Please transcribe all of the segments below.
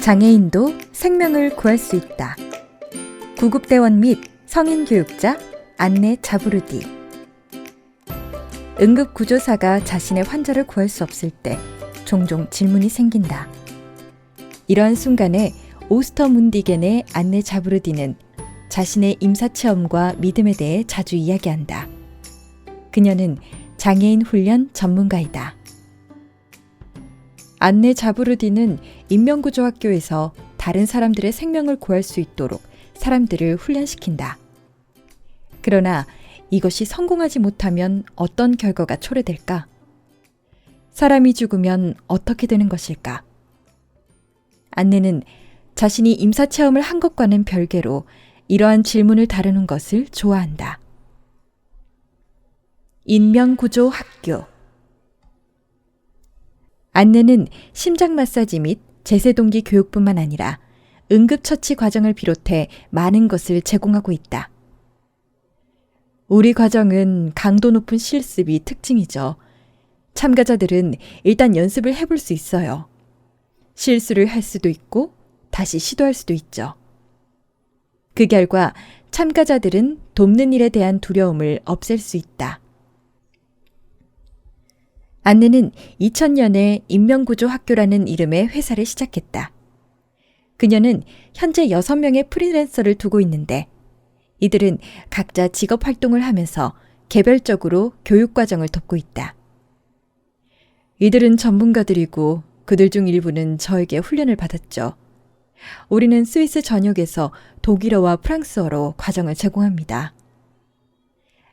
장애인도 생명을 구할 수 있다. 구급대원 및 성인교육자 안내 자부르디. 응급구조사가 자신의 환자를 구할 수 없을 때 종종 질문이 생긴다. 이러한 순간에 오스터문디겐의 안내 자부르디는 자신의 임사체험과 믿음에 대해 자주 이야기한다. 그녀는 장애인 훈련 전문가이다. 안내 자부르디는 인명구조학교에서 다른 사람들의 생명을 구할 수 있도록 사람들을 훈련시킨다. 그러나 이것이 성공하지 못하면 어떤 결과가 초래될까? 사람이 죽으면 어떻게 되는 것일까? 안내는 자신이 임사체험을 한 것과는 별개로 이러한 질문을 다루는 것을 좋아한다. 인명구조학교. 안내는 심장 마사지 및 제세동기 교육뿐만 아니라 응급처치 과정을 비롯해 많은 것을 제공하고 있다. 우리 과정은 강도 높은 실습이 특징이죠. 참가자들은 일단 연습을 해볼 수 있어요. 실수를 할 수도 있고 다시 시도할 수도 있죠. 그 결과 참가자들은 돕는 일에 대한 두려움을 없앨 수 있다. 안내는 2000년에 인명구조학교라는 이름의 회사를 시작했다. 그녀는 현재 6명의 프리랜서를 두고 있는데 이들은 각자 직업활동을 하면서 개별적으로 교육과정을 돕고 있다. 이들은 전문가들이고 그들 중 일부는 저에게 훈련을 받았죠. 우리는 스위스 전역에서 독일어와 프랑스어로 과정을 제공합니다.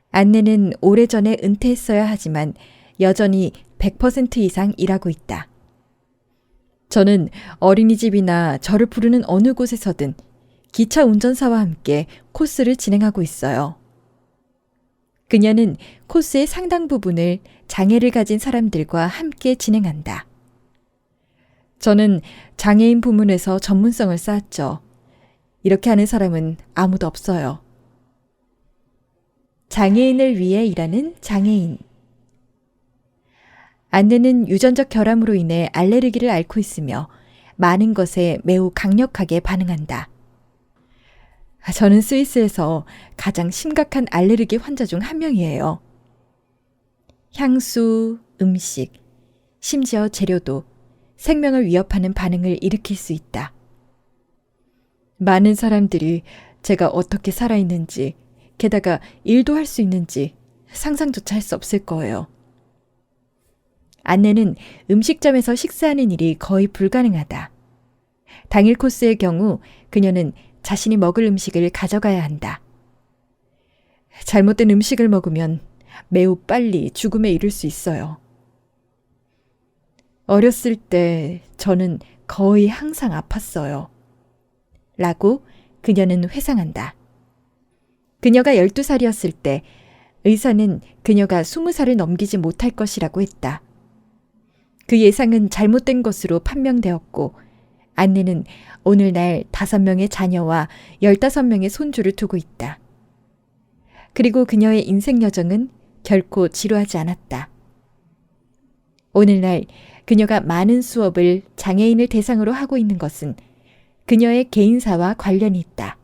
안내는 오래전에 은퇴했어야 하지만 여전히 100% 이상 일하고 있다. 저는 어린이집이나 저를 부르는 어느 곳에서든 기차 운전사와 함께 코스를 진행하고 있어요. 그녀는 코스의 상당 부분을 장애를 가진 사람들과 함께 진행한다. 저는 장애인 부문에서 전문성을 쌓았죠. 이렇게 하는 사람은 아무도 없어요. 장애인을 위해 일하는 장애인. 안내는 유전적 결함으로 인해 알레르기를 앓고 있으며 많은 것에 매우 강력하게 반응한다. 저는 스위스에서 가장 심각한 알레르기 환자 중 한 명이에요. 향수, 음식, 심지어 재료도 생명을 위협하는 반응을 일으킬 수 있다. 많은 사람들이 제가 어떻게 살아있는지, 게다가 일도 할 수 있는지 상상조차 할 수 없을 거예요. 안내는 음식점에서 식사하는 일이 거의 불가능하다. 당일 코스의 경우 그녀는 자신이 먹을 음식을 가져가야 한다. 잘못된 음식을 먹으면 매우 빨리 죽음에 이를 수 있어요. 어렸을 때 저는 거의 항상 아팠어요. 라고 그녀는 회상한다. 그녀가 12살이었을 때 의사는 그녀가 20살을 넘기지 못할 것이라고 했다. 그 예상은 잘못된 것으로 판명되었고 안내는 오늘날 5명의 자녀와 15명의 손주를 두고 있다. 그리고 그녀의 인생 여정은 결코 지루하지 않았다. 오늘날 그녀가 많은 수업을 장애인을 대상으로 하고 있는 것은 그녀의 개인사와 관련이 있다.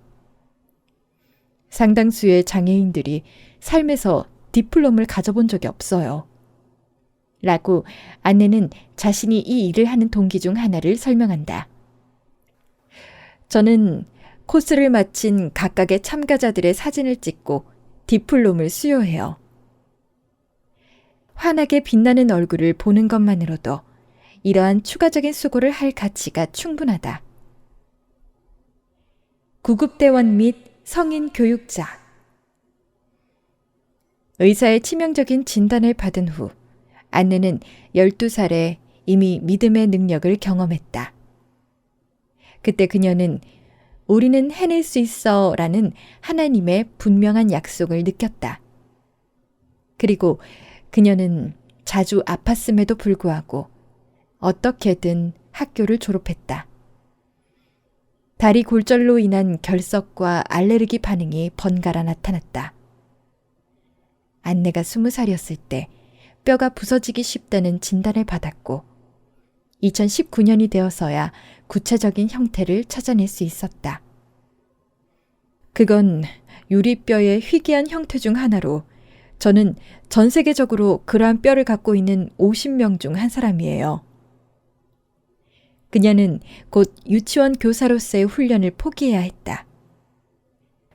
상당수의 장애인들이 삶에서 디플롬을 가져본 적이 없어요. 라고 안내는 자신이 이 일을 하는 동기 중 하나를 설명한다. 저는 코스를 마친 각각의 참가자들의 사진을 찍고 디플롬을 수여해요. 환하게 빛나는 얼굴을 보는 것만으로도 이러한 추가적인 수고를 할 가치가 충분하다. 구급대원 및 성인 교육자. 의사의 치명적인 진단을 받은 후 안내는 12살에 이미 믿음의 능력을 경험했다. 그때 그녀는 우리는 해낼 수 있어 라는 하나님의 분명한 약속을 느꼈다. 그리고 그녀는 자주 아팠음에도 불구하고 어떻게든 학교를 졸업했다. 다리 골절로 인한 결석과 알레르기 반응이 번갈아 나타났다. 안내가 20살이었을 때 뼈가 부서지기 쉽다는 진단을 받았고 2019년이 되어서야 구체적인 형태를 찾아낼 수 있었다. 그건 유리뼈의 희귀한 형태 중 하나로 저는 전 세계적으로 그러한 뼈를 갖고 있는 50명 중 한 사람이에요. 그녀는 곧 유치원 교사로서의 훈련을 포기해야 했다.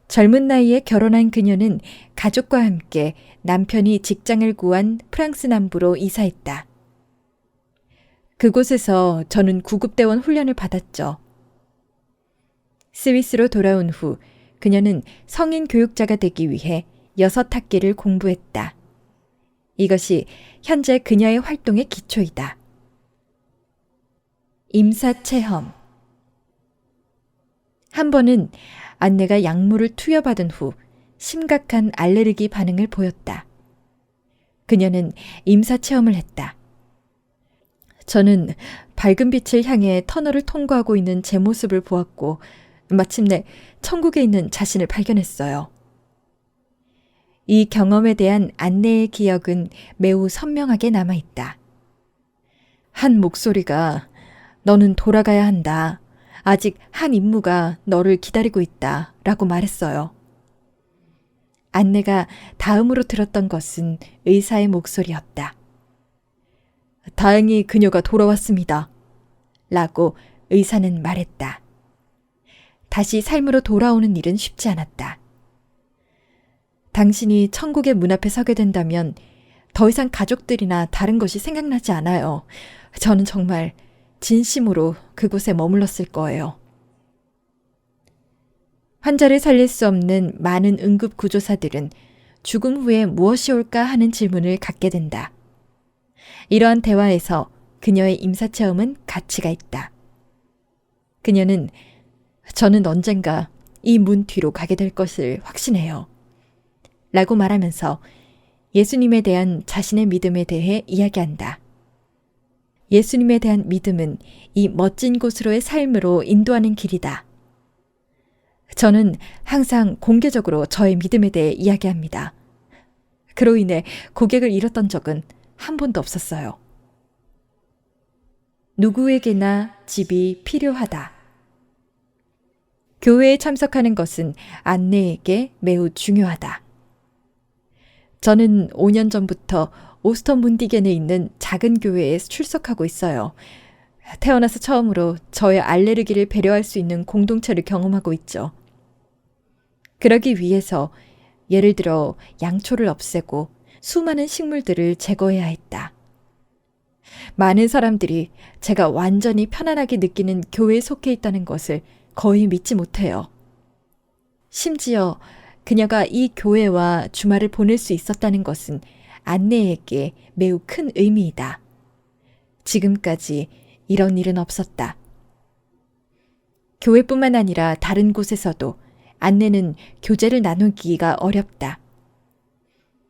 젊은 나이에 결혼한 그녀는 가족과 함께 남편이 직장을 구한 프랑스 남부로 이사했다. 그곳에서 저는 구급대원 훈련을 받았죠. 스위스로 돌아온 후 그녀는 성인 교육자가 되기 위해 6학기를 공부했다. 이것이 현재 그녀의 활동의 기초이다. 임사체험. 한 번은 안내가 약물을 투여받은 후 심각한 알레르기 반응을 보였다. 그녀는 임사체험을 했다. 저는 밝은 빛을 향해 터널을 통과하고 있는 제 모습을 보았고 마침내 천국에 있는 자신을 발견했어요. 이 경험에 대한 안내의 기억은 매우 선명하게 남아있다. 한 목소리가 너는 돌아가야 한다. 아직 한 임무가 너를 기다리고 있다. 라고 말했어요. 안내가 다음으로 들었던 것은 의사의 목소리였다. 다행히 그녀가 돌아왔습니다. 라고 의사는 말했다. 다시 삶으로 돌아오는 일은 쉽지 않았다. 당신이 천국의 문 앞에 서게 된다면 더 이상 가족들이나 다른 것이 생각나지 않아요. 저는 정말 진심으로 그곳에 머물렀을 거예요. 환자를 살릴 수 없는 많은 응급구조사들은 죽음 후에 무엇이 올까 하는 질문을 갖게 된다. 이러한 대화에서 그녀의 임사체험은 가치가 있다. 그녀는 저는 언젠가 이 문 뒤로 가게 될 것을 확신해요. 라고 말하면서 예수님에 대한 자신의 믿음에 대해 이야기한다. 예수님에 대한 믿음은 이 멋진 곳으로의 삶으로 인도하는 길이다. 저는 항상 공개적으로 저의 믿음에 대해 이야기합니다. 그로 인해 고객을 잃었던 적은 한 번도 없었어요. 누구에게나 집이 필요하다. 교회에 참석하는 것은 안내에게 매우 중요하다. 저는 5년 전부터 오스터문디겐에 있는 작은 교회에 출석하고 있어요. 태어나서 처음으로 저의 알레르기를 배려할 수 있는 공동체를 경험하고 있죠. 그러기 위해서 예를 들어 양초를 없애고 수많은 식물들을 제거해야 했다. 많은 사람들이 제가 완전히 편안하게 느끼는 교회에 속해 있다는 것을 거의 믿지 못해요. 심지어 그녀가 이 교회와 주말을 보낼 수 있었다는 것은 안내에게 매우 큰 의미이다. 지금까지 이런 일은 없었다. 교회뿐만 아니라 다른 곳에서도 안내는 교제를 나누기가 어렵다.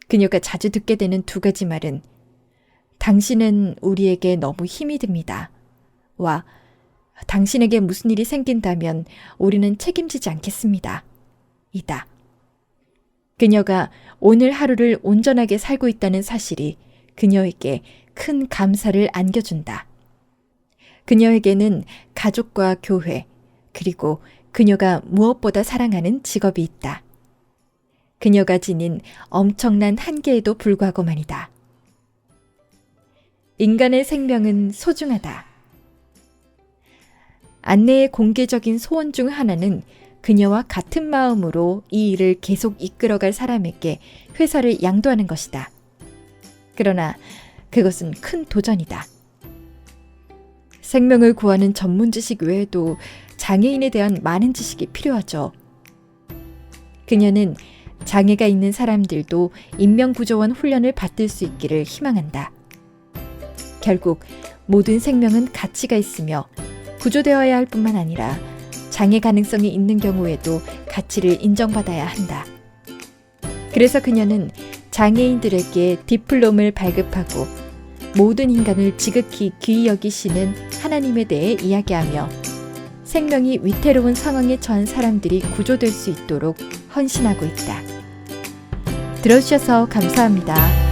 그녀가 자주 듣게 되는 두 가지 말은 당신은 우리에게 너무 힘이 듭니다. 와, 당신에게 무슨 일이 생긴다면 우리는 책임지지 않겠습니다. 이다. 그녀가 오늘 하루를 온전하게 살고 있다는 사실이 그녀에게 큰 감사를 안겨준다. 그녀에게는 가족과 교회, 그리고 그녀가 무엇보다 사랑하는 직업이 있다. 그녀가 지닌 엄청난 한계에도 불구하고 말이다. 인간의 생명은 소중하다. 안내의 공개적인 소원 중 하나는 그녀와 같은 마음으로 이 일을 계속 이끌어갈 사람에게 회사를 양도하는 것이다. 그러나 그것은 큰 도전이다. 생명을 구하는 전문 지식 외에도 장애인에 대한 많은 지식이 필요하죠. 그녀는 장애가 있는 사람들도 인명구조원 훈련을 받을 수 있기를 희망한다. 결국 모든 생명은 가치가 있으며 구조되어야 할 뿐만 아니라 장애 가능성이 있는 경우에도 가치를 인정받아야 한다. 그래서 그녀는 장애인들에게 디플롬을 발급하고 모든 인간을 지극히 귀히 여기시는 하나님에 대해 이야기하며 생명이 위태로운 상황에 처한 사람들이 구조될 수 있도록 헌신하고 있다. 들어주셔서 감사합니다.